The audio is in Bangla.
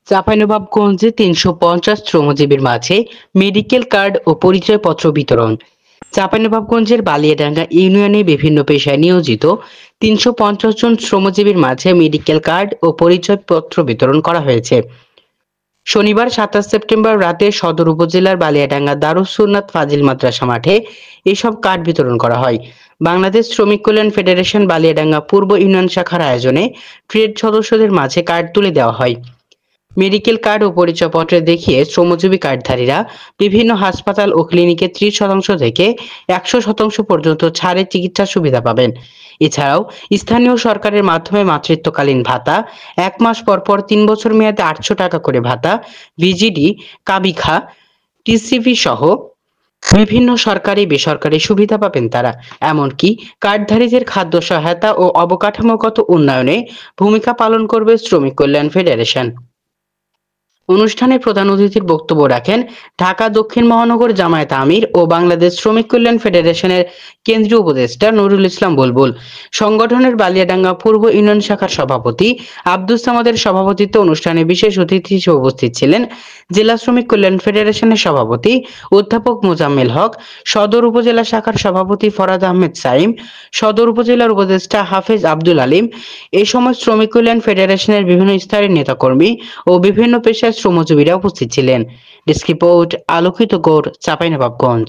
চাঁপাইনবাবগঞ্জে ৩৫০ শ্রমজীবীর মাঝে মেডিকেল কার্ড ও পরিচয়পত্র বিতরণ। চাঁপাইনবাবগঞ্জের বালিয়াডাঙ্গা ইউনিয়নে বিভিন্ন পেশায় নিয়োজিত ৩৫০ জন শ্রমজীবীর মাঝে মেডিকেল কার্ড ও পরিচয়পত্র বিতরণ করা হয়েছে। শনিবার ২৭ সেপ্টেম্বর রাতে সদর উপজেলার বালিয়াডাঙ্গা দারুস সুন্নাত ফাজিল মাদ্রাসা মাঠে এসব কার্ড বিতরণ করা হয়। বাংলাদেশ শ্রমিক কল্যাণ ফেডারেশন বালিয়াডাঙ্গা পূর্ব ইউনিয়ন শাখার আয়োজনে ট্রেড সদস্যদের মাঝে কার্ড তুলে দেওয়া হয়। মেডিকেল কার্ড ও পরিচয়পত্র দেখিয়ে শ্রমজীবী কার্ডধারীরা বিভিন্ন হাসপাতাল ও ক্লিনিকে ৩০% থেকে ১০০% পর্যন্ত ছাড়ে চিকিৎসা সুবিধা পাবেন। এছাড়াও স্থানীয় সরকারের মাধ্যমে মাতৃত্বকালীন ভাতা, ১ মাস পর পর ৩ বছর মেয়াদে ৮০০ টাকা করে ভাতা, ভিজিডি, কাবিখা, টিসিভি সহ বিভিন্ন সরকারি বেসরকারি সুবিধা পাবেন তারা। এমনকি কার্ডধারীদের খাদ্য সহায়তা ও অবকাঠামোগত উন্নয়নে ভূমিকা পালন করবে শ্রমিক কল্যাণ ফেডারেশন। অনুষ্ঠানে প্রধান অতিথির বক্তব্য রাখেন ঢাকা দক্ষিণ মহানগর জামায়াত আমির ও বাংলাদেশ শ্রমিক কল্যাণ ফেডারেশনের কেন্দ্রীয় উপদেষ্টা নুরুল ইসলাম বুলবুল। সংগঠনের বালিয়াডাঙ্গা পূর্ব ইউনিয়ন শাখার সভাপতি আব্দুস সামাদের সভাপতিত্বে অনুষ্ঠানে বিশেষ অতিথি হিসেবে উপস্থিত ছিলেন জেলা শ্রমিক কল্যাণ ফেডারেশনের সভাপতি অধ্যাপক মোজাম্মেল হক, সদর উপজেলা শাখার সভাপতি ফরাদ আহমেদ সাইম, সদর উপজেলার উপদেষ্টা হাফেজ আব্দুল আলিম। এই সময় শ্রমিক কল্যাণ ফেডারেশনের বিভিন্ন স্তরের নেতাকর্মী ও বিভিন্ন পেশার শ্রমজীবীরা উপস্থিত ছিলেন। ডেস্ক রিপোর্ট, আলোকিত গড়, চাঁপাইনবাবগঞ্জ।